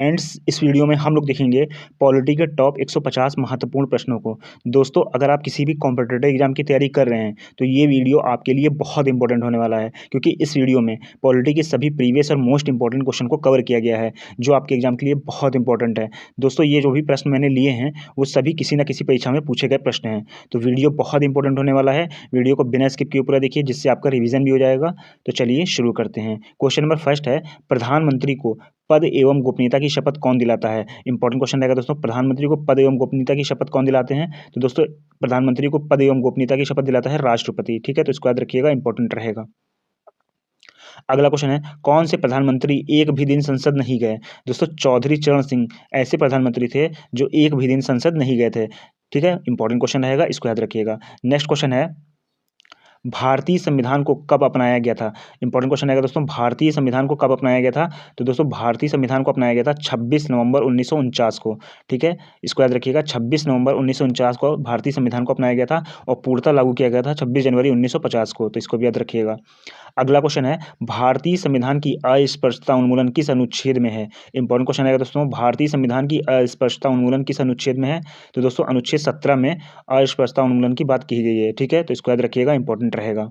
Ends इस video में हम लोग देखेंगे पॉलिटी के टॉप 150 महत्वपूर्ण प्रश्नों को। दोस्तों, अगर आप किसी भी कॉम्पिटिटिव एग्जाम की तैयारी कर रहे हैं तो ये वीडियो आपके लिए बहुत इंपॉर्टेंट होने वाला है, क्योंकि इस वीडियो में पॉलिटी के सभी प्रीवियस और मोस्ट इंपॉर्टेंट क्वेश्चन को कवर किया गया है, जो आपके एग्जाम के लिए बहुत इंपॉर्टेंट है। दोस्तों, ये जो भी प्रश्न मैंने लिए हैं वो सभी किसी न किसी परीक्षा में पूछे गए प्रश्न हैं, तो वीडियो बहुत इंपॉर्टेंट होने वाला है। वीडियो को बिना स्किप किए पूरा देखिए, जिससे आपका रिवीजन भी हो जाएगा। तो चलिए शुरू करते हैं। क्वेश्चन नंबर फर्स्ट है, प्रधानमंत्री को पद एवं गोपनीयता की शपथ कौन दिलाता है? इंपॉर्टेंट क्वेश्चन रहेगा दोस्तों। प्रधानमंत्री को पद एवं गोपनीयता की शपथ कौन दिलाते हैं? तो दोस्तों, प्रधानमंत्री को पद एवं गोपनीयता की शपथ दिलाता है राष्ट्रपति। ठीक है, तो इसको याद रखिएगा, इंपॉर्टेंट रहेगा। अगला क्वेश्चन है, कौन से प्रधानमंत्री एक भी दिन संसद नहीं गए? दोस्तों, चौधरी चरण सिंह ऐसे प्रधानमंत्री थे जो एक भी दिन संसद नहीं गए थे। ठीक है, इंपॉर्टेंट क्वेश्चन रहेगा, इसको याद रखिएगा। नेक्स्ट क्वेश्चन है, भारतीय संविधान को कब अपनाया गया था? इंपॉर्टेंट क्वेश्चन आएगा दोस्तों, भारतीय संविधान को कब अपनाया गया था? तो दोस्तों, भारतीय संविधान को अपनाया गया था 26 नवंबर 1949 को। ठीक है, इसको याद रखिएगा, 26 नवंबर 1949 को भारतीय संविधान को अपनाया गया था और पूर्णतः लागू किया गया था 26 जनवरी 1950 को, तो इसको भी याद रखिएगा। अगला क्वेश्चन है, भारतीय संविधान की अस्पष्टता उन्मूलन किस अनुच्छेद में है? इंपॉर्टेंट क्वेश्चन आएगा दोस्तों, भारतीय संविधान की अस्पष्टता उन्मूलन किस अनुच्छेद में है? तो दोस्तों, अनुच्छेद 17 में अस्पष्टता उन्मूलन की बात की गई है। ठीक है, तो इसको याद रखिएगा, इंपॉर्टेंट रहेगा।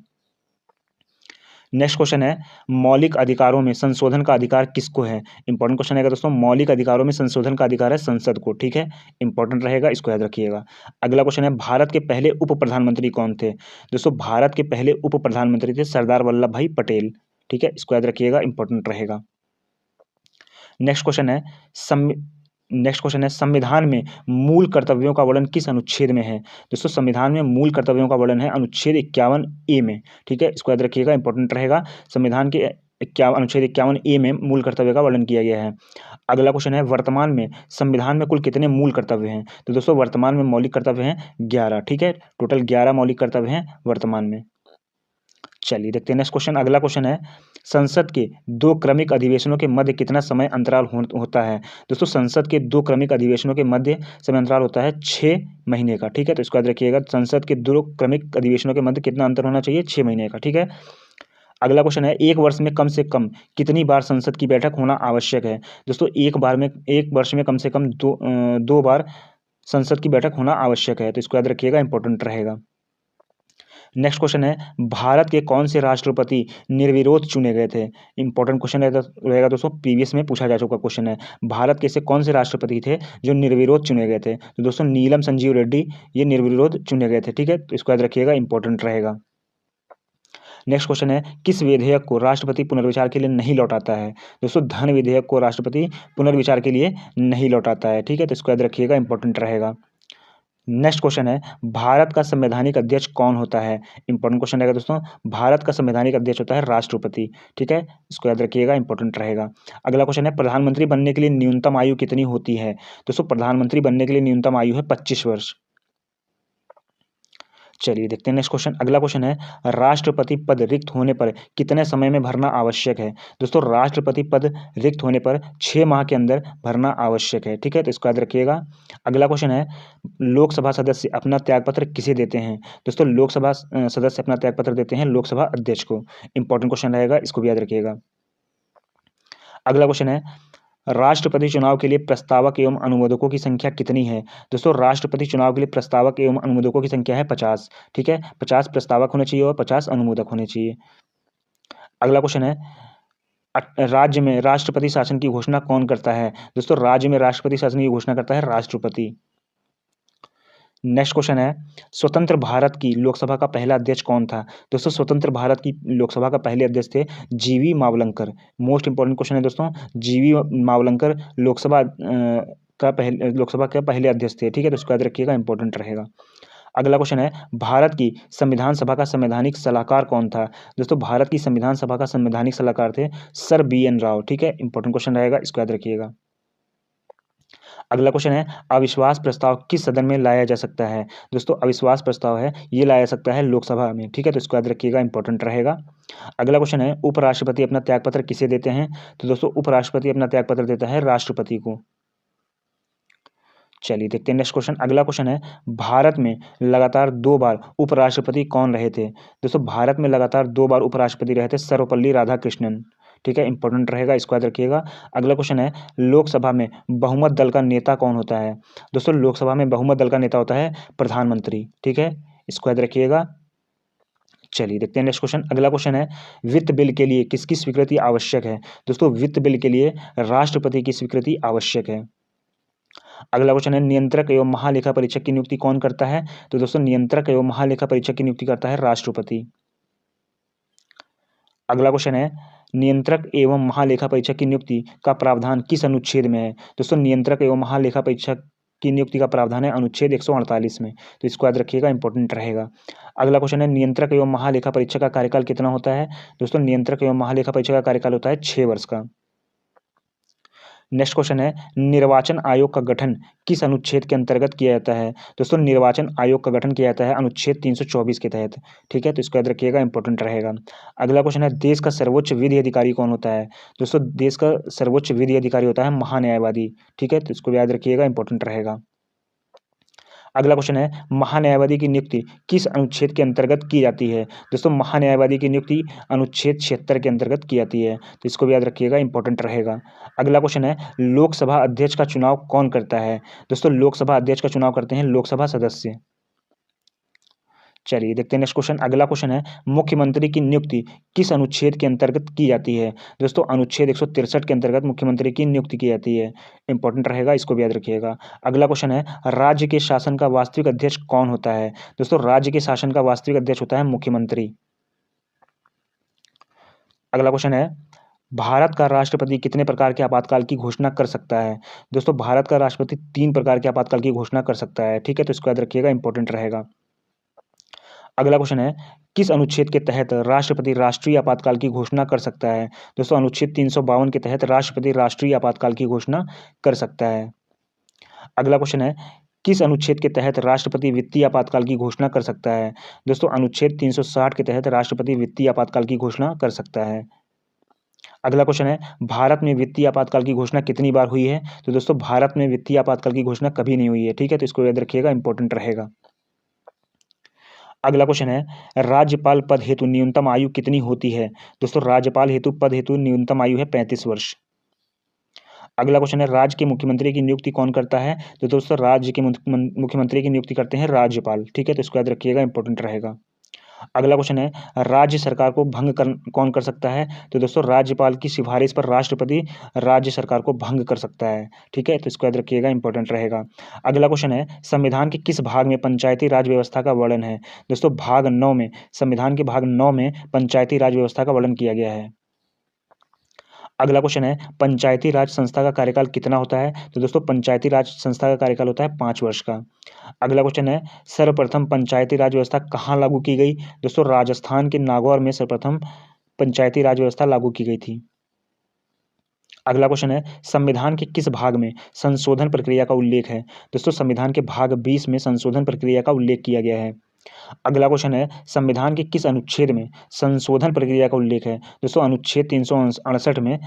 नेक्स्ट क्वेश्चन है, मौलिक अधिकारों में संशोधन का अधिकार किसको है? इंपॉर्टेंट क्वेश्चन आएगा दोस्तों, मौलिक अधिकारों में संशोधन का अधिकार है संसद को। ठीक है, इंपॉर्टेंट रहेगा, इसको याद रखिएगा। अगला क्वेश्चन है, भारत के पहले उप प्रधानमंत्री कौन थे? दोस्तों, भारत के पहले उप प्रधानमंत्री थे सरदार वल्लभ भाई पटेल। ठीक है, इसको याद रखिएगा, इंपॉर्टेंट रहेगा। नेक्स्ट क्वेश्चन है, सम नेक्स्ट क्वेश्चन है, संविधान में मूल कर्तव्यों का वर्णन किस अनुच्छेद में है? दोस्तों, संविधान में मूल कर्तव्यों का वर्णन है अनुच्छेद 51 ए में। ठीक है, इसको याद रखिएगा, इंपॉर्टेंट रहेगा। संविधान के अनुच्छेद 51 ए में मूल कर्तव्य का वर्णन किया गया है। अगला क्वेश्चन है, वर्तमान में संविधान में कुल कितने मूल कर्तव्य हैं? तो दोस्तों, वर्तमान में मौलिक कर्तव्य हैं 11। ठीक है, टोटल 11 मौलिक कर्तव्य हैं वर्तमान में। चलिए देखते हैं नेक्स्ट क्वेश्चन। अगला क्वेश्चन है, संसद के 2 क्रमिक अधिवेशनों के मध्य कितना समय अंतराल होता है? दोस्तों, संसद के 2 क्रमिक अधिवेशनों के मध्य समय अंतराल होता है 6 महीने का। ठीक है, तो इसको याद रखिएगा, संसद के 2 क्रमिक अधिवेशनों के मध्य कितना अंतर होना चाहिए? 6 महीने का। ठीक है, अगला क्वेश्चन है, एक वर्ष में कम से कम कितनी बार संसद की बैठक होना आवश्यक है? दोस्तों, एक वर्ष में कम से कम 2 बार संसद की बैठक होना आवश्यक है, तो इसको याद रखिएगा, इंपॉर्टेंट रहेगा। नेक्स्ट क्वेश्चन है, भारत के कौन से राष्ट्रपति निर्विरोध चुने गए थे? इंपॉर्टेंट क्वेश्चन रहेगा दोस्तों, प्रीवियस में पूछा जा चुका क्वेश्चन है। भारत के ऐसे कौन से राष्ट्रपति थे जो निर्विरोध चुने गए थे? तो दोस्तों, नीलम संजीव रेड्डी ये निर्विरोध चुने गए थे। ठीक है, तो इसको याद रखिएगा, इंपॉर्टेंट रहेगा। नेक्स्ट क्वेश्चन है, किस विधेयक को राष्ट्रपति पुनर्विचार के लिए नहीं लौटाता है? दोस्तों, धन विधेयक को राष्ट्रपति पुनर्विचार के लिए नहीं लौटाता है। ठीक है, तो इसको याद रखिएगा, इंपॉर्टेंट रहेगा। नेक्स्ट क्वेश्चन है, भारत का संवैधानिक अध्यक्ष कौन होता है? इंपॉर्टेंट क्वेश्चन रहेगा दोस्तों, भारत का संवैधानिक अध्यक्ष होता है राष्ट्रपति। ठीक है, इसको याद रखिएगा, इंपॉर्टेंट रहेगा। अगला क्वेश्चन है, प्रधानमंत्री बनने के लिए न्यूनतम आयु कितनी होती है? दोस्तों, प्रधानमंत्री बनने के लिए न्यूनतम आयु है 25 वर्ष। चलिए देखते हैं नेक्स्ट क्वेश्चन। अगला क्वेश्चन है, राष्ट्रपति पद रिक्त होने पर कितने समय में भरना आवश्यक है? दोस्तों, राष्ट्रपति पद रिक्त होने पर 6 माह के अंदर भरना आवश्यक है। ठीक है, तो इसको याद रखिएगा। अगला क्वेश्चन है, लोकसभा सदस्य अपना त्यागपत्र किसे देते हैं? दोस्तों, लोकसभा सदस्य अपना त्यागपत्र देते हैं लोकसभा अध्यक्ष को। इंपॉर्टेंट क्वेश्चन रहेगा, इसको भी याद रखिएगा। अगला क्वेश्चन है, राष्ट्रपति चुनाव के लिए प्रस्तावक एवं अनुमोदकों की संख्या कितनी है? दोस्तों, राष्ट्रपति चुनाव के लिए प्रस्तावक एवं अनुमोदकों की संख्या है 50। ठीक है, 50 प्रस्तावक होने चाहिए और 50 अनुमोदक होने चाहिए। अगला क्वेश्चन है, राज्य में राष्ट्रपति शासन की घोषणा कौन करता है? दोस्तों, राज्य में राष्ट्रपति शासन की घोषणा करता है राष्ट्रपति। नेक्स्ट क्वेश्चन है, स्वतंत्र भारत की लोकसभा का पहला अध्यक्ष कौन था? दोस्तों, स्वतंत्र भारत की लोकसभा का पहले अध्यक्ष थे जीवी मावलंकर। मोस्ट इंपॉर्टेंट क्वेश्चन है दोस्तों, जीवी मावलंकर लोकसभा के पहले अध्यक्ष थे। ठीक है, तो इसको याद रखिएगा, इंपॉर्टेंट रहेगा। अगला क्वेश्चन है, भारत की संविधान सभा का संवैधानिक सलाहकार कौन था? दोस्तों, भारत की संविधान सभा का संवैधानिक सलाहकार थे सर BN राव। ठीक है, इंपॉर्टेंट क्वेश्चन रहेगा, इसको याद रखिएगा। अगला क्वेश्चन है, अविश्वास प्रस्ताव किस सदन में लाया जा सकता है? दोस्तों, अविश्वास प्रस्ताव है ये लाया जा सकता है लोकसभा में। ठीक है, तो इसको याद रखिएगा, इंपॉर्टेंट रहेगा। अगला क्वेश्चन है, उपराष्ट्रपति अपना त्यागपत्र किसे देते हैं? तो दोस्तों, उपराष्ट्रपति अपना त्यागपत्र देता है राष्ट्रपति को। चलिए देखते हैं नेक्स्ट क्वेश्चन। अगला क्वेश्चन है, भारत में लगातार 2 बार उपराष्ट्रपति कौन रहे थे? दोस्तों भारत में लगातार 2 बार उपराष्ट्रपति रहे थे सर्वपल्ली राधाकृष्णन। ठीक है, इंपॉर्टेंट रहेगा, इसको याद रखिएगा। अगला क्वेश्चन है, लोकसभा में बहुमत दल का नेता कौन होता है? दोस्तों लोकसभा में बहुमत दल का नेता होता है प्रधानमंत्री। ठीक है, इसको याद रखिएगा। चलिए देखते हैं नेक्स्ट क्वेश्चन। अगला क्वेश्चन है, वित्त बिल के लिए किसकी स्वीकृति आवश्यक है? दोस्तों वित्त बिल के लिए राष्ट्रपति की स्वीकृति आवश्यक है। अगला क्वेश्चन है, नियंत्रक एवं महालेखा परीक्षक की नियुक्ति कौन करता है? तो दोस्तों नियंत्रक एवं महालेखा परीक्षक की नियुक्ति करता है राष्ट्रपति। अगला क्वेश्चन है, नियंत्रक एवं महालेखा परीक्षक की नियुक्ति का प्रावधान किस अनुच्छेद में है? दोस्तों नियंत्रक एवं महालेखा परीक्षक की नियुक्ति का प्रावधान है अनुच्छेद 148 में। तो इसको याद रखिएगा, इंपॉर्टेंट रहेगा। अगला क्वेश्चन है, नियंत्रक एवं महालेखा परीक्षक का कार्यकाल कितना होता है? दोस्तों नियंत्रक एवं महालेखा परीक्षक का कार्यकाल होता है 6 वर्ष का। नेक्स्ट क्वेश्चन है, निर्वाचन आयोग का गठन किस अनुच्छेद के अंतर्गत किया जाता है? दोस्तों निर्वाचन आयोग का गठन किया जाता है अनुच्छेद 324 के तहत। ठीक है, तो इसको याद रखिएगा, इंपॉर्टेंट रहेगा। अगला क्वेश्चन है, देश का सर्वोच्च विधि अधिकारी कौन होता है? दोस्तों देश का सर्वोच्च विधि अधिकारी होता है महान्यायवादी। ठीक है, तो इसको याद रखिएगा, इंपॉर्टेंट रहेगा। अगला क्वेश्चन है, महान्यायवादी की नियुक्ति किस अनुच्छेद के अंतर्गत की जाती है? दोस्तों महान्यायवादी की नियुक्ति अनुच्छेद 76 के अंतर्गत की जाती है। तो इसको भी याद रखिएगा, इंपॉर्टेंट रहेगा। अगला क्वेश्चन है, लोकसभा अध्यक्ष का चुनाव कौन करता है? दोस्तों लोकसभा अध्यक्ष का चुनाव करते हैं लोकसभा सदस्य। चलिए देखते हैं नेक्स्ट क्वेश्चन। अगला क्वेश्चन है, मुख्यमंत्री की नियुक्ति किस अनुच्छेद के अंतर्गत की जाती है? दोस्तों अनुच्छेद 163 के अंतर्गत मुख्यमंत्री की नियुक्ति की जाती है। इंपॉर्टेंट रहेगा, इसको भी याद रखिएगा। अगला क्वेश्चन है, राज्य के शासन का वास्तविक अध्यक्ष कौन होता है? दोस्तों राज्य के शासन का वास्तविक अध्यक्ष होता है मुख्यमंत्री। अगला क्वेश्चन है, भारत का राष्ट्रपति कितने प्रकार के आपातकाल की घोषणा कर सकता है? दोस्तों भारत का राष्ट्रपति 3 प्रकार के आपातकाल की घोषणा कर सकता है। ठीक है, तो इसको याद रखिएगा, इंपॉर्टेंट रहेगा। अगला क्वेश्चन है, किस अनुच्छेद के तहत राष्ट्रपति राष्ट्रीय आपातकाल की घोषणा कर सकता है? दोस्तों अनुच्छेद 352 के तहत राष्ट्रपति राष्ट्रीय आपातकाल की घोषणा कर सकता है। अगला क्वेश्चन है, किस अनुच्छेद के तहत राष्ट्रपति वित्तीय आपातकाल की घोषणा कर सकता है? दोस्तों अनुच्छेद 360 के तहत राष्ट्रपति वित्तीय आपातकाल की घोषणा कर सकता है। अगला क्वेश्चन है, भारत में वित्तीय आपातकाल की घोषणा कितनी बार हुई है? तो दोस्तों भारत में वित्तीय आपातकाल की घोषणा कभी नहीं हुई है। ठीक है, तो इसको याद रखिएगा, इंपॉर्टेंट रहेगा। अगला क्वेश्चन है, राज्यपाल पद हेतु न्यूनतम आयु कितनी होती है? दोस्तों राज्यपाल हेतु पद हेतु न्यूनतम आयु है 35 वर्ष। अगला क्वेश्चन है, राज्य के मुख्यमंत्री की नियुक्ति कौन करता है? तो दोस्तों राज्य के मुख्यमंत्री की नियुक्ति करते हैं राज्यपाल। ठीक है, तो इसको याद रखिएगा, इंपॉर्टेंट रहेगा। अगला क्वेश्चन है, राज्य सरकार को भंग कौन कर सकता है? तो दोस्तों राज्यपाल की सिफारिश पर राष्ट्रपति राज्य सरकार को भंग कर सकता है। ठीक है, तो इसको याद रखिएगा, इंपॉर्टेंट रहेगा। अगला क्वेश्चन है, संविधान के किस भाग में पंचायती राज व्यवस्था का वर्णन है? दोस्तों भाग 9 में, संविधान के भाग 9 में पंचायती राज व्यवस्था का वर्णन किया गया है। अगला क्वेश्चन है, पंचायती राज संस्था का कार्यकाल कितना होता है? तो दोस्तों पंचायती राज संस्था का कार्यकाल होता है 5 वर्ष का। अगला क्वेश्चन है, सर्वप्रथम पंचायती राज व्यवस्था कहाँ लागू की गई? दोस्तों राजस्थान के नागौर में सर्वप्रथम पंचायती राज व्यवस्था लागू की गई थी। अगला क्वेश्चन है, संविधान के किस भाग में संशोधन प्रक्रिया का उल्लेख है? दोस्तों संविधान के भाग 20 में संशोधन प्रक्रिया का उल्लेख किया गया है। अगला क्वेश्चन है, संविधान के किस अनुच्छेद में संशोधन प्रक्रिया का उल्लेख है? दोस्तों अनुच्छेद 368 में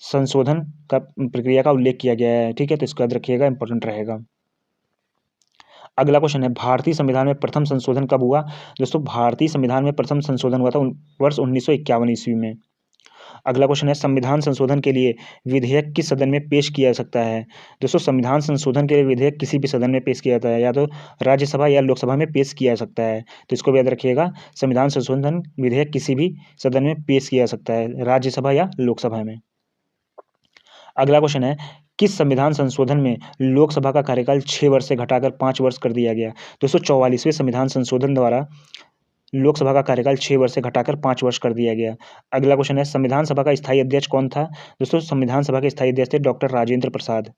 संशोधन का प्रक्रिया का उल्लेख किया गया है। ठीक है, तो इसको याद रखिएगा, इंपॉर्टेंट रहेगा। अगला क्वेश्चन है, भारतीय संविधान में प्रथम संशोधन कब हुआ? दोस्तों भारतीय संविधान में प्रथम संशोधन हुआ था वर्ष 1951 ईस्वी में। अगला क्वेश्चन है, संविधान संशोधन के लिए विधेयक किस सदन में पेश किया जा सकता है? दोस्तों संविधान संशोधन के लिए विधेयक किसी भी सदन में पेश किया जाता है, या तो राज्यसभा या लोकसभा में पेश किया जा सकता है। तो इसको भी याद रखिएगा, संविधान संशोधन विधेयक किसी भी सदन में पेश किया जा सकता है, राज्यसभा या लोकसभा में। अगला क्वेश्चन है, किस संविधान संशोधन में लोकसभा का कार्यकाल 6 वर्ष से घटाकर 5 वर्ष कर दिया गया? दोस्तों 44वें संविधान संशोधन द्वारा लोकसभा का कार्यकाल 6 वर्ष से घटाकर 5 वर्ष कर दिया गया। अगला क्वेश्चन है, संविधान सभा का स्थायी अध्यक्ष कौन था? दोस्तों संविधान सभा के स्थायी अध्यक्ष थे डॉक्टर राजेंद्र प्रसाद।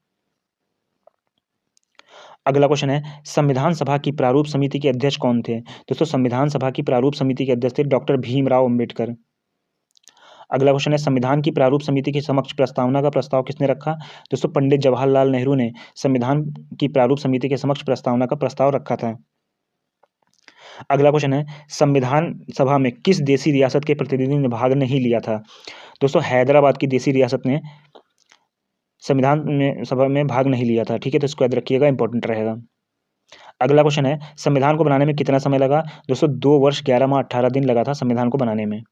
अगला क्वेश्चन है, संविधान सभा की प्रारूप समिति के अध्यक्ष कौन थे? दोस्तों संविधान सभा की प्रारूप समिति के अध्यक्ष थे डॉक्टर भीमराव अंबेडकर। अगला क्वेश्चन है, संविधान की प्रारूप समिति के समक्ष प्रस्तावना का प्रस्ताव किसने रखा? दोस्तों पंडित जवाहरलाल नेहरू ने संविधान की प्रारूप समिति के समक्ष प्रस्तावना का प्रस्ताव रखा था। अगला क्वेश्चन है, संविधान सभा में किस देशी रियासत के प्रतिनिधि ने भाग नहीं लिया था? दोस्तों हैदराबाद की देशी रियासत ने संविधान में सभा में भाग नहीं लिया था। ठीक है, तो इसको याद रखिएगा, इंपॉर्टेंट रहेगा। अगला क्वेश्चन है, संविधान को बनाने में कितना समय लगा? दोस्तों 2 वर्ष 11 माह 18 दिन लगा था संविधान को बनाने में।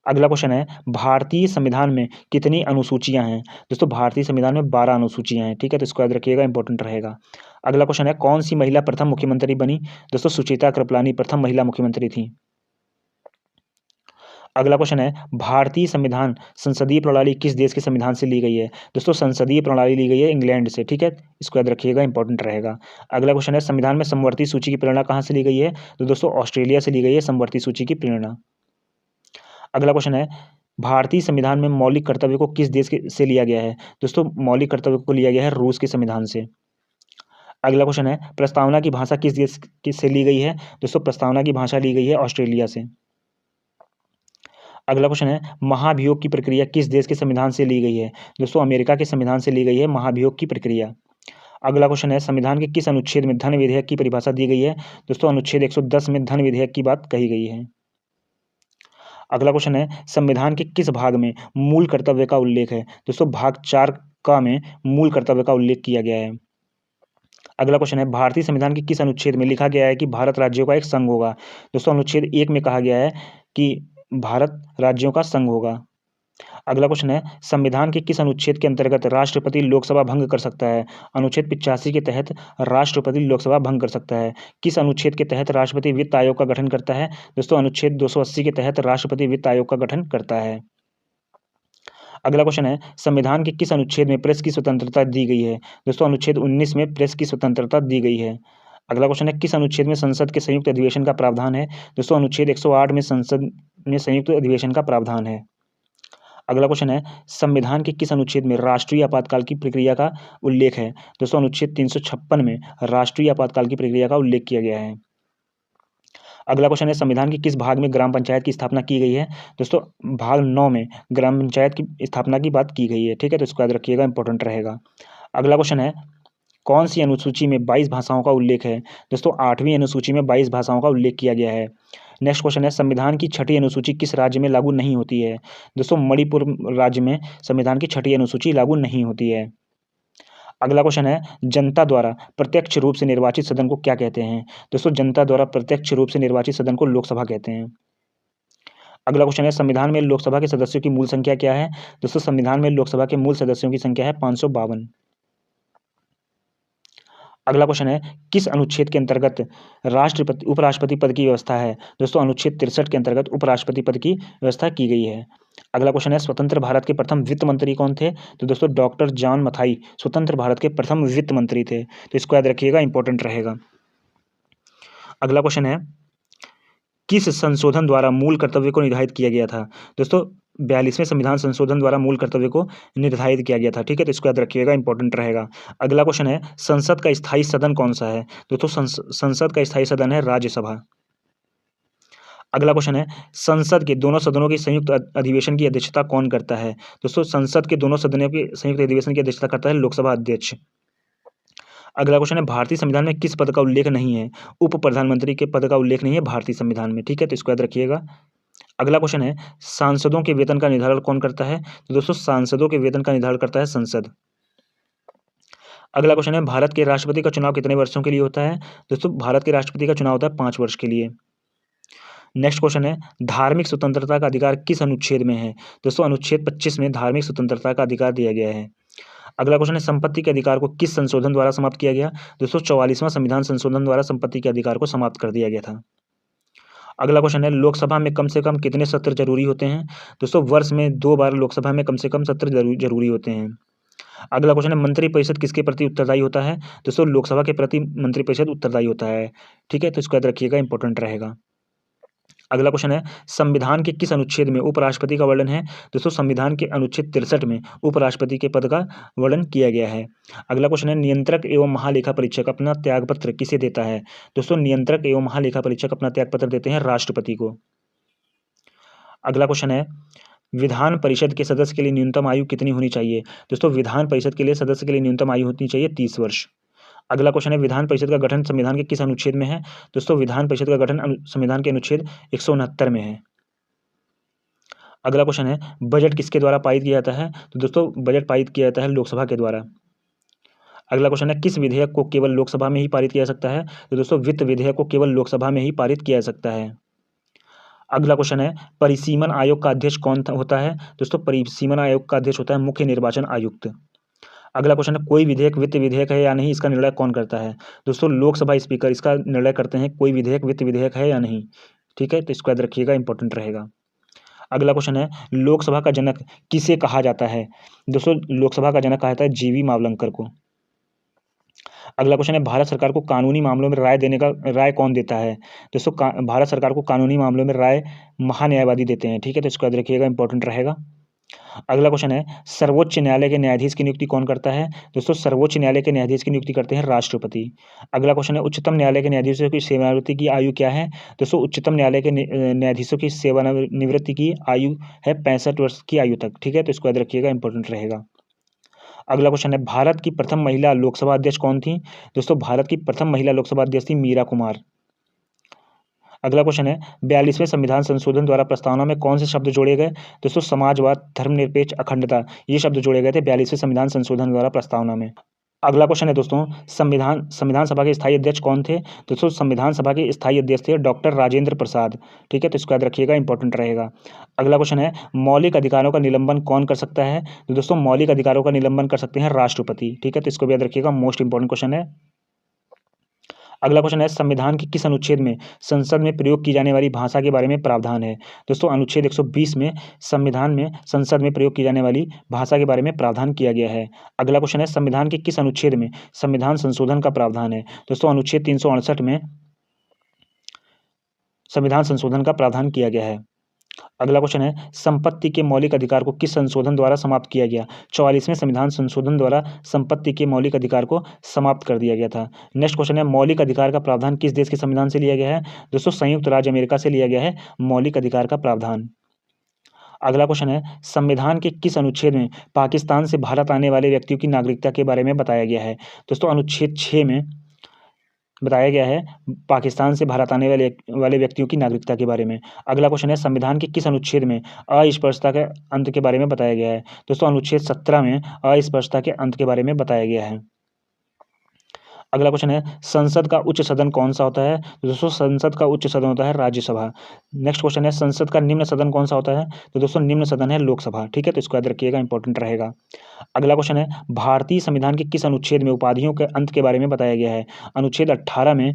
अगला क्वेश्चन है, भारतीय संविधान में कितनी अनुसूचियां हैं? दोस्तों भारतीय संविधान में 12 अनुसूचियां हैं। ठीक है, तो इसको याद रखिएगा, इंपॉर्टेंट रहेगा। अगला क्वेश्चन है, कौन सी महिला प्रथम मुख्यमंत्री बनी? दोस्तों सुचेता कृपलानी प्रथम महिला मुख्यमंत्री थी। अगला क्वेश्चन है, भारतीय संविधान संसदीय प्रणाली किस देश के संविधान से ली गई है? दोस्तों संसदीय प्रणाली ली गई है इंग्लैंड से। ठीक है, इसको याद रखिएगा, इंपॉर्टेंट रहेगा। अगला क्वेश्चन है, संविधान में समवर्ती सूची की प्रेरणा कहाँ से ली गई है? तो दोस्तों ऑस्ट्रेलिया से ली गई है समवर्ती सूची की प्रेरणा। अगला क्वेश्चन है, भारतीय संविधान में मौलिक कर्तव्य को किस देश से लिया गया है? दोस्तों मौलिक कर्तव्य को लिया गया है रूस के संविधान से। अगला क्वेश्चन है, प्रस्तावना की भाषा किस देश से ली गई है? दोस्तों प्रस्तावना की भाषा ली गई है ऑस्ट्रेलिया से। अगला क्वेश्चन है, महाभियोग की प्रक्रिया किस देश के संविधान से ली गई है? दोस्तों अमेरिका के संविधान से ली गई है महाभियोग की प्रक्रिया। अगला क्वेश्चन है, संविधान के किस अनुच्छेद में धन विधेयक की परिभाषा दी गई है? दोस्तों अनुच्छेद 110 में धन विधेयक की बात कही गई है। अगला क्वेश्चन है, संविधान के किस भाग में मूल कर्तव्य का उल्लेख है? दोस्तों भाग 4 का में मूल कर्तव्य का उल्लेख किया गया है। अगला क्वेश्चन है, भारतीय संविधान के किस अनुच्छेद में लिखा गया है कि भारत राज्यों का एक संघ होगा? दोस्तों अनुच्छेद 1 में कहा गया है कि भारत राज्यों का संघ होगा। अगला क्वेश्चन है, संविधान के किस अनुच्छेद के अंतर्गत राष्ट्रपति लोकसभा भंग कर सकता है? अनुच्छेद 85 के तहत राष्ट्रपति लोकसभा भंग कर सकता है। किस अनुच्छेद के तहत राष्ट्रपति वित्त आयोग का गठन करता है? दोस्तों अनुच्छेद 280 के तहत राष्ट्रपति वित्त आयोग का गठन करता है। अगला क्वेश्चन है, संविधान के किस अनुच्छेद में प्रेस की स्वतंत्रता दी गई है? दोस्तों अनुच्छेद 19 में प्रेस की स्वतंत्रता दी गई है। अगला क्वेश्चन है, किस अनुच्छेद में संसद के संयुक्त अधिवेशन का प्रावधान है? दोस्तों अनुच्छेद 108 में संसद में संयुक्त अधिवेशन का प्रावधान है। अगला क्वेश्चन है, संविधान के किस अनुच्छेद में राष्ट्रीय आपातकाल की प्रक्रिया का उल्लेख है? दोस्तों अनुच्छेद 356 में राष्ट्रीय आपातकाल की प्रक्रिया का उल्लेख किया गया है। अगला क्वेश्चन है, संविधान के किस भाग में ग्राम पंचायत की स्थापना की गई है? दोस्तों भाग 9 में ग्राम पंचायत की स्थापना की बात की गई है। ठीक है, तो इसको याद रखिएगा, इंपॉर्टेंट रहेगा। अगला क्वेश्चन है, कौन सी अनुसूची में 22 भाषाओं का उल्लेख है? दोस्तों 8वीं अनुसूची में 22 भाषाओं का उल्लेख किया गया है। नेक्स्ट क्वेश्चन है, संविधान की 6ठी अनुसूची किस राज्य में लागू नहीं होती है? दोस्तों मणिपुर राज्य में संविधान की 6ठी अनुसूची लागू नहीं होती है। अगला क्वेश्चन है, जनता द्वारा प्रत्यक्ष रूप से निर्वाचित सदन को क्या कहते हैं? दोस्तों जनता द्वारा प्रत्यक्ष रूप से निर्वाचित सदन को लोकसभा कहते हैं। अगला क्वेश्चन है, संविधान में लोकसभा के सदस्यों की मूल संख्या क्या है? दोस्तों संविधान में लोकसभा के मूल सदस्यों की संख्या है 552। अगला क्वेश्चन है, किस अनुच्छेद के अंतर्गत राष्ट्रपति उपराष्ट्रपति पद की व्यवस्था है? दोस्तों अनुच्छेद 63 के अंतर्गत उपराष्ट्रपति पद की व्यवस्था की गई है। अगला क्वेश्चन है, स्वतंत्र भारत के प्रथम वित्त मंत्री कौन थे? तो दोस्तों डॉक्टर जॉन मथाई स्वतंत्र भारत के प्रथम वित्त मंत्री थे। तो इसको याद रखिएगा, इंपॉर्टेंट रहेगा। अगला क्वेश्चन है, किस संशोधन द्वारा मूल कर्तव्य को निर्धारित किया गया था? दोस्तों 42वें संविधान संशोधन द्वारा मूल कर्तव्य को निर्धारित किया गया था। ठीक है, तो इसको याद रखिएगा, इंपॉर्टेंट रहेगा। अगला क्वेश्चन है, संसद का स्थायी सदन कौन सा है? दोस्तों संसद का स्थायी सदन है राज्यसभा। अगला क्वेश्चन है, संसद के दोनों सदनों के संयुक्त अधिवेशन की अध्यक्षता कौन करता है? दोस्तों संसद के दोनों सदनों के संयुक्त अधिवेशन की अध्यक्षता करता है लोकसभा अध्यक्ष। अगला क्वेश्चन है, भारतीय संविधान में किस पद का उल्लेख नहीं है? उप प्रधानमंत्री के पद का उल्लेख नहीं है भारतीय संविधान में। ठीक है, तो इसको याद रखिएगा। अगला क्वेश्चन है, सांसदों के वेतन का निर्धारण कौन करता है? तो दोस्तों सांसदों के वेतन का निर्धारण करता है संसद। अगला क्वेश्चन है, भारत के राष्ट्रपति का चुनाव कितने वर्षों के लिए होता है? दोस्तों भारत के राष्ट्रपति का चुनाव होता है 5 वर्ष के लिए। नेक्स्ट क्वेश्चन है, धार्मिक स्वतंत्रता का अधिकार किस अनुच्छेद में है? दोस्तों अनुच्छेद 25 में धार्मिक स्वतंत्रता का अधिकार दिया गया है। अगला क्वेश्चन है, संपत्ति के अधिकार को किस संशोधन द्वारा समाप्त किया गया? दोस्तों 44वां संविधान संशोधन द्वारा संपत्ति के अधिकार को समाप्त कर दिया गया था। अगला क्वेश्चन है, लोकसभा में कम से कम कितने सत्र जरूरी होते हैं? दोस्तों वर्ष में 2 बार लोकसभा में कम से कम सत्र जरूरी होते हैं। अगला क्वेश्चन है, मंत्रिपरिषद किसके प्रति उत्तरदायी होता है? दोस्तों लोकसभा के प्रति मंत्रिपरिषद उत्तरदायी होता है। ठीक है, तो इसको याद रखिएगा, इंपॉर्टेंट रहेगा। अगला क्वेश्चन है, संविधान के किस अनुच्छेद में उपराष्ट्रपति का वर्णन है? दोस्तों संविधान के अनुच्छेद 63 में उपराष्ट्रपति के पद का वर्णन किया गया है। अगला क्वेश्चन है, नियंत्रक एवं महालेखा परीक्षक अपना त्यागपत्र किसे देता है? दोस्तों नियंत्रक एवं महालेखा परीक्षक अपना त्यागपत्र देते हैं राष्ट्रपति को। अगला क्वेश्चन है, विधान परिषद के सदस्य के लिए न्यूनतम आयु कितनी होनी चाहिए? दोस्तों विधान परिषद के लिए सदस्य के लिए न्यूनतम आयु होनी चाहिए 30 वर्ष। अगला क्वेश्चन है, विधान परिषद का गठन संविधान के किस अनुच्छेद में है? दोस्तों विधान परिषद का गठन संविधान के अनुच्छेद 169 में है। अगला क्वेश्चन है बजट किसके द्वारा पारित किया जाता है? तो दोस्तों बजट पारित किया जाता है लोकसभा के द्वारा। अगला क्वेश्चन है किस विधेयक को केवल लोकसभा में ही पारित किया जा सकता है? तो दोस्तों वित्त विधेयक को केवल लोकसभा में ही पारित किया जा सकता है। अगला क्वेश्चन है परिसीमन आयोग का अध्यक्ष कौन होता है? दोस्तों परिसीमन आयोग का अध्यक्ष होता है मुख्य निर्वाचन आयुक्त। अगला क्वेश्चन है कोई विधेयक वित्त विधेयक है या नहीं, इसका निर्णय कौन करता है? दोस्तों लोकसभा स्पीकर इसका निर्णय करते हैं कोई विधेयक वित्त विधेयक है या नहीं। ठीक है, तो इसको याद रखिएगा, इंपॉर्टेंट रहेगा। अगला क्वेश्चन है लोकसभा का जनक किसे कहा जाता है? दोस्तों लोकसभा का जनक कहा जाता है जीवी मावलंकर को। अगला क्वेश्चन है भारत सरकार को कानूनी मामलों में राय कौन देता है? दोस्तों भारत सरकार को कानूनी मामलों में राय महान्यायवादी देते हैं। ठीक है, तो इसको याद रखिएगा, इंपॉर्टेंट रहेगा। अगला क्वेश्चन है सर्वोच्च न्यायालय के न्यायाधीश की नियुक्ति कौन करता है? दोस्तों सर्वोच्च न्यायालय के न्यायाधीश की नियुक्ति करते हैं राष्ट्रपति। अगला क्वेश्चन है उच्चतम न्यायालय के न्यायाधीशों की सेवानिवृत्ति की आयु क्या है? दोस्तों उच्चतम न्यायालय के न्यायाधीशों की सेवानिवृत्ति की आयु है 65 वर्ष की आयु तक। ठीक है, तो इसको याद रखिएगा, इंपॉर्टेंट रहेगा। अगला क्वेश्चन है भारत की प्रथम महिला लोकसभा अध्यक्ष कौन थी? दोस्तों भारत की प्रथम महिला लोकसभा अध्यक्ष थी मीरा कुमार। अगला क्वेश्चन है 42वें संविधान संशोधन द्वारा प्रस्तावना में कौन से शब्द जोड़े गए? दोस्तों समाजवाद, धर्मनिरपेक्ष, अखंडता, ये शब्द जोड़े गए थे 42वें संविधान संशोधन द्वारा प्रस्तावना में। अगला क्वेश्चन है दोस्तों संविधान सभा के स्थायी अध्यक्ष कौन थे? दोस्तों संविधान सभा के स्थायी अध्यक्ष थे डॉक्टर राजेंद्र प्रसाद। ठीक है, तो इसको याद रखिएगा, इंपॉर्टेंट रहेगा। अगला क्वेश्चन है मौलिक अधिकारों का निलंबन कौन कर सकता है? तो दोस्तों मौलिक अधिकारों का निलंबन कर सकते हैं राष्ट्रपति। ठीक है, तो इसको भी याद रखिएगा, मोस्ट इंपॉर्टेंट क्वेश्चन है। अगला क्वेश्चन है संविधान के किस अनुच्छेद में संसद में प्रयोग की जाने वाली भाषा के बारे में प्रावधान है? दोस्तों अनुच्छेद 120 में संविधान में संसद में प्रयोग की जाने वाली भाषा के बारे में प्रावधान किया गया है। अगला क्वेश्चन है संविधान के किस अनुच्छेद में संविधान संशोधन का प्रावधान है? दोस्तों अनुच्छेद 368 में संविधान संशोधन का प्रावधान किया गया है। अगला क्वेश्चन है संपत्ति के मौलिक अधिकार को किस संशोधन द्वारा समाप्त किया गया? 44वें संविधान संशोधन द्वारा संपत्ति के मौलिक अधिकार को समाप्त कर दिया गया था। नेक्स्ट क्वेश्चन है मौलिक अधिकार का प्रावधान किस देश के संविधान से लिया गया है? दोस्तों संयुक्त राज्य अमेरिका से लिया गया है मौलिक अधिकार का प्रावधान। अगला क्वेश्चन है संविधान के किस अनुच्छेद में पाकिस्तान से भारत आने वाले व्यक्तियों की नागरिकता के बारे में बताया गया है? दोस्तों अनुच्छेद 6 में बताया गया है पाकिस्तान से भारत आने वाले व्यक्तियों की नागरिकता के बारे में। अगला क्वेश्चन है संविधान के किस अनुच्छेद में अस्पृश्यता के अंत के बारे में बताया गया है? दोस्तों अनुच्छेद 17 में अस्पृश्यता के अंत के बारे में बताया गया है। अगला क्वेश्चन है संसद का उच्च सदन कौन सा होता है? तो दोस्तों संसद का उच्च सदन होता है राज्यसभा। नेक्स्ट क्वेश्चन है संसद का निम्न सदन कौन सा होता है? तो दोस्तों निम्न सदन है लोकसभा। ठीक है, तो इसको याद रखिएगा, इंपॉर्टेंट रहेगा। अगला क्वेश्चन है भारतीय संविधान के किस अनुच्छेद में उपाधियों के अंत के बारे में बताया गया है? अनुच्छेद 18 में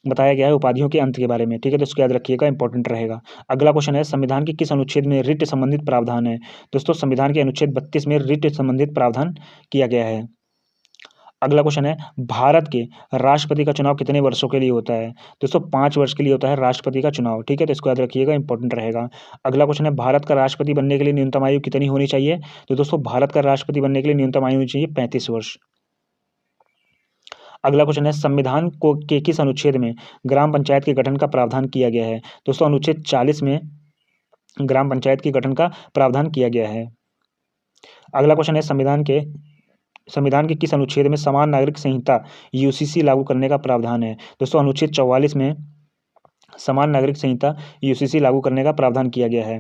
बताया गया है उपाधियों के अंत के बारे में। ठीक है, तो इसको याद रखिएगा, इंपॉर्टेंट रहेगा। अगला क्वेश्चन है संविधान के किस अनुच्छेद में रिट संबंधित प्रावधान है? दोस्तों संविधान के अनुच्छेद 32 में रिट संबंधित प्रावधान किया गया है। अगला क्वेश्चन है भारत के राष्ट्रपति का चुनाव कितने वर्षों के लिए होता है? दोस्तों 5 वर्ष के लिए होता है राष्ट्रपति का चुनाव। ठीक है, तो इसको याद रखिएगा, इंपॉर्टेंट रहेगा। अगला क्वेश्चन है भारत का राष्ट्रपति बनने के लिए न्यूनतम आयु कितनी होनी चाहिए? तो दोस्तों भारत का राष्ट्रपति बनने के लिए न्यूनतम आयु होनी चाहिए 35 वर्ष। अगला क्वेश्चन है संविधान को के किस अनुच्छेद में ग्राम पंचायत के गठन का प्रावधान किया गया है? दोस्तों अनुच्छेद 40 में ग्राम पंचायत के गठन का प्रावधान किया गया है। अगला क्वेश्चन है संविधान के किस अनुच्छेद में समान नागरिक संहिता यूसीसी लागू करने का प्रावधान है? दोस्तों अनुच्छेद 44 में समान नागरिक संहिता यूसीसी लागू करने का प्रावधान किया गया है।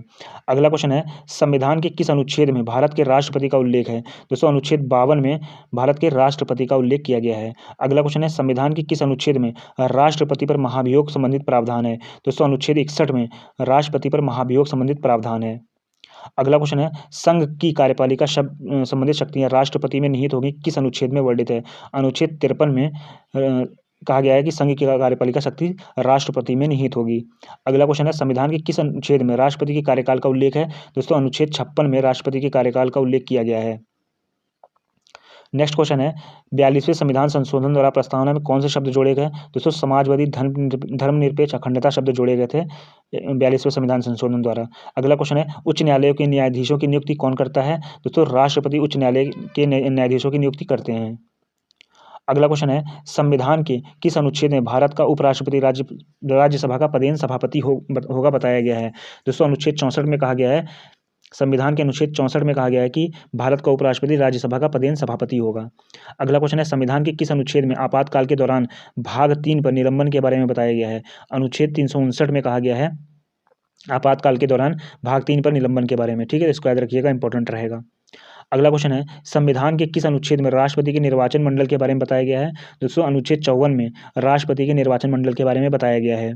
अगला क्वेश्चन है संविधान के किस अनुच्छेद में भारत के राष्ट्रपति का उल्लेख है? दोस्तों अनुच्छेद 52 में भारत के राष्ट्रपति का उल्लेख किया गया है। अगला क्वेश्चन है संविधान के किस अनुच्छेद में राष्ट्रपति पर महाभियोग संबंधित प्रावधान है? दोस्तों अनुच्छेद 61 में राष्ट्रपति पर महाभियोग संबंधित प्रावधान है। अगला क्वेश्चन है संघ की कार्यपालिका संबंधित शक्तियां राष्ट्रपति में निहित होगी किस अनुच्छेद में वर्णित है? अनुच्छेद 53 में कहा गया है कि संघ की कार्यपालिका शक्ति राष्ट्रपति में निहित होगी। अगला क्वेश्चन है संविधान के किस अनुच्छेद में राष्ट्रपति के कार्यकाल का उल्लेख है? दोस्तों अनुच्छेद 56 में राष्ट्रपति के कार्यकाल का उल्लेख किया गया है। नेक्स्ट क्वेश्चन है 42वें संविधान संशोधन द्वारा प्रस्तावना में कौन से शब्द जोड़े गए? दोस्तों समाजवादी, धर्मनिरपेक्ष, अखंडता शब्द जोड़े गए थे 42वें संविधान संशोधन द्वारा। अगला क्वेश्चन है उच्च न्यायालयों के न्यायाधीशों की नियुक्ति कौन करता है? दोस्तों राष्ट्रपति उच्च न्यायालय के न्यायाधीशों की नियुक्ति करते हैं। अगला क्वेश्चन है संविधान के किस अनुच्छेद में भारत का उपराष्ट्रपति राज्यसभा का पदेन सभापति होगा बताया गया है? दोस्तों अनुच्छेद 64 में कहा गया है संविधान के अनुच्छेद 64 में कहा गया है कि भारत का उपराष्ट्रपति राज्यसभा का पदेन सभापति होगा। अगला क्वेश्चन है संविधान के किस अनुच्छेद में आपातकाल के दौरान भाग 3 पर निलंबन के बारे में बताया गया है? अनुच्छेद 359 में कहा गया है आपातकाल के दौरान भाग 3 पर निलंबन के बारे में। ठीक है, इसको याद रखिएगा, इंपॉर्टेंट रहेगा। अगला क्वेश्चन है, संविधान के किस अनुच्छेद में राष्ट्रपति के निर्वाचन मंडल के बारे में बताया गया है? दोस्तों अनुच्छेद 54 में राष्ट्रपति के निर्वाचन मंडल के बारे में बताया गया है।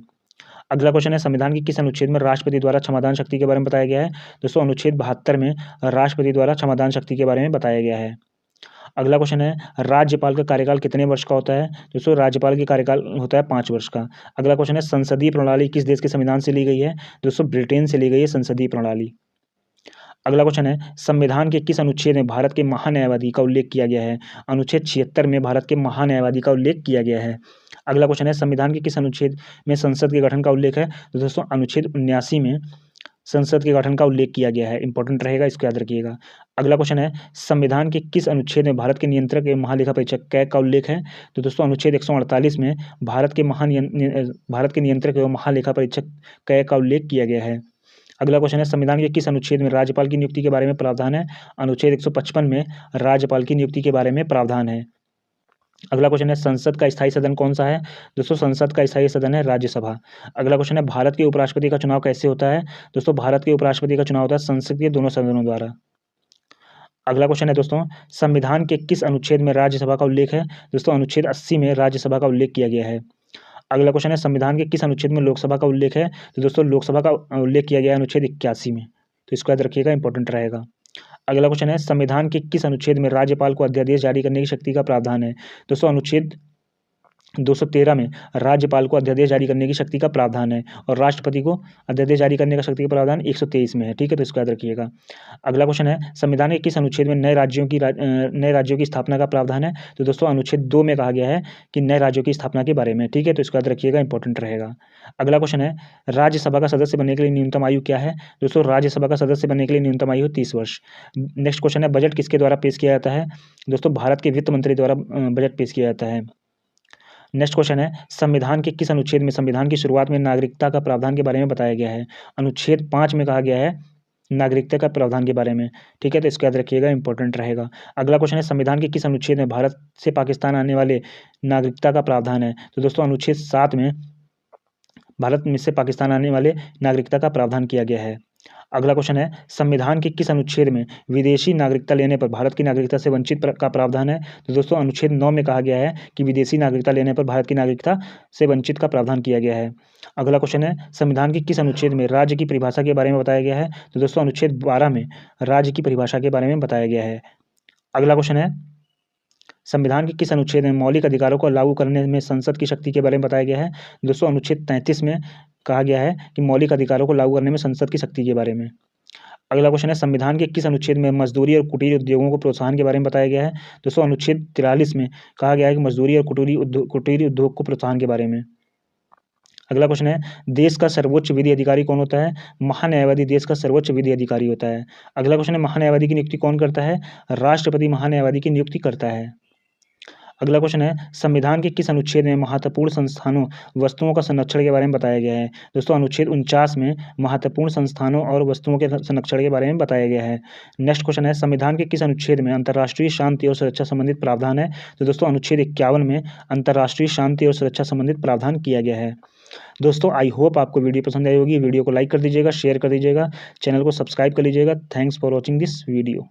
अगला क्वेश्चन है, संविधान के किस अनुच्छेद में राष्ट्रपति द्वारा क्षमादान शक्ति के बारे में बताया गया है? दोस्तों अनुच्छेद 72 में राष्ट्रपति द्वारा क्षमादान शक्ति के बारे में बताया गया है। अगला क्वेश्चन है, राज्यपाल का कार्यकाल कितने वर्ष का होता है? दोस्तों राज्यपाल का कार्यकाल होता है 5 वर्ष का। अगला क्वेश्चन है, संसदीय प्रणाली किस देश के संविधान से ली गई है? दोस्तों ब्रिटेन से ली गई है संसदीय प्रणाली। अगला क्वेश्चन है, संविधान के किस अनुच्छेद में भारत के महान्यायवादी का उल्लेख किया गया है? अनुच्छेद 76 में भारत के महान्यायवादी का उल्लेख किया गया है। अगला क्वेश्चन है, संविधान के किस अनुच्छेद में संसद के गठन का उल्लेख है? तो दोस्तों अनुच्छेद 79 में संसद के गठन का उल्लेख किया गया है, इंपॉर्टेंट रहेगा, इसको याद रखिएगा। अगला क्वेश्चन है, संविधान के किस अनुच्छेद में भारत के नियंत्रक एवं महालेखा परीक्षक कैग का उल्लेख है? तो दोस्तों अनुच्छेद 148 में भारत के नियंत्रक एवं महालेखा परीक्षक कैग का उल्लेख किया गया है। अगला क्वेश्चन है, संविधान के किस अनुच्छेद में राज्यपाल की नियुक्ति के बारे में प्रावधान है? अनुच्छेद 155 में राज्यपाल की नियुक्ति के बारे में प्रावधान है। अगला क्वेश्चन है, संसद का स्थायी सदन कौन सा है? दोस्तों संसद का स्थायी सदन है राज्यसभा। अगला क्वेश्चन है, भारत के उपराष्ट्रपति का चुनाव कैसे होता है? दोस्तों भारत के उपराष्ट्रपति का चुनाव होता है संसद के दोनों सदनों द्वारा। अगला क्वेश्चन है दोस्तों, संविधान के किस अनुच्छेद में राज्यसभा का उल्लेख है? दोस्तों अनुच्छेद 80 में राज्यसभा का उल्लेख किया गया है। अगला क्वेश्चन है, संविधान के किस अनुच्छेद में लोकसभा का उल्लेख है? तो दोस्तों लोकसभा का उल्लेख किया गया है अनुच्छेद 81 में। तो इसको याद रखिएगा, इंपॉर्टेंट रहेगा। अगला क्वेश्चन है, संविधान के किस अनुच्छेद में राज्यपाल को अध्यादेश जारी करने की शक्ति का प्रावधान है? दोस्तों अनुच्छेद 213 में राज्यपाल को अध्यादेश जारी करने की शक्ति का प्रावधान है और राष्ट्रपति को अध्यादेश जारी करने का शक्ति का प्रावधान 123 में है। ठीक है, तो इसको याद रखिएगा। अगला क्वेश्चन है, संविधान के किस अनुच्छेद में नए राज्यों की स्थापना का प्रावधान है? तो दोस्तों अनुच्छेद 2 में कहा गया है कि नए राज्यों की स्थापना के बारे में। ठीक है, तो इसको याद रखिएगा, इंपॉर्टेंट रहेगा। अगला क्वेश्चन है, राज्यसभा का सदस्य बनने के लिए न्यूनतम आयु क्या है? दोस्तों राज्यसभा का सदस्य बनने के लिए न्यूनतम आयु 30 वर्ष। नेक्स्ट क्वेश्चन है, बजट किसके द्वारा पेश किया जाता है? दोस्तों भारत के वित्त मंत्री द्वारा बजट पेश किया जाता है। नेक्स्ट क्वेश्चन है, संविधान के किस अनुच्छेद में संविधान की शुरुआत में नागरिकता का प्रावधान के बारे में बताया गया है? अनुच्छेद 5 में कहा गया है नागरिकता का प्रावधान के बारे में। ठीक है, तो इसको याद रखिएगा, इंपॉर्टेंट रहेगा। अगला क्वेश्चन है, संविधान के किस अनुच्छेद में भारत से पाकिस्तान आने वाले नागरिकता का प्रावधान है? तो दोस्तों अनुच्छेद 7 में भारत में से पाकिस्तान आने वाले नागरिकता का प्रावधान किया गया है। अगला क्वेश्चन है, संविधान के किस अनुच्छेद में विदेशी नागरिकता लेने पर भारत की नागरिकता से वंचित का प्रावधान है? तो दोस्तों अनुच्छेद 9 में कहा गया है कि विदेशी नागरिकता लेने पर भारत की नागरिकता से वंचित का प्रावधान किया गया है। अगला क्वेश्चन है, संविधान के किस अनुच्छेद में राज्य की परिभाषा के बारे में बताया गया है? तो दोस्तों अनुच्छेद 12 में राज्य की परिभाषा के बारे में बताया गया है। अगला क्वेश्चन है, संविधान के किस अनुच्छेद में मौलिक अधिकारों को लागू करने में संसद की शक्ति के बारे में बताया गया है? दोस्तों अनुच्छेद 33 में कहा गया है कि मौलिक अधिकारों को लागू करने में संसद की शक्ति के बारे में। अगला क्वेश्चन है, संविधान के किस अनुच्छेद में मजदूरी और कुटीर उद्योगों को प्रोत्साहन के बारे में बताया गया है? दोस्तों अनुच्छेद 43 में कहा गया है कि मजदूरी और कुटीर उद्योग को प्रोत्साहन के बारे में। अगला क्वेश्चन है, देश का सर्वोच्च विधि अधिकारी कौन होता है? महान्यायवादी देश का सर्वोच्च विधि अधिकारी होता है। अगला क्वेश्चन है, महान्यायवादी की नियुक्ति कौन करता है? राष्ट्रपति महान्यायवादी की नियुक्ति करता है। अगला क्वेश्चन है, संविधान के किस अनुच्छेद में महत्वपूर्ण संस्थानों वस्तुओं का संरक्षण के बारे में बताया गया है? दोस्तों अनुच्छेद 49 में महत्वपूर्ण संस्थानों और वस्तुओं के संरक्षण के बारे में बताया गया है। नेक्स्ट क्वेश्चन है, संविधान के किस अनुच्छेद में अंतर्राष्ट्रीय शांति और सुरक्षा संबंधित प्रावधान है? तो दोस्तों अनुच्छेद 51 में अंतर्राष्ट्रीय शांति और सुरक्षा संबंधित प्रावधान किया गया है। दोस्तों आई होप आपको वीडियो पसंद आई होगी। वीडियो को लाइक कर दीजिएगा, शेयर कर दीजिएगा, चैनल को सब्सक्राइब कर लीजिएगा। Thanks for watching this video.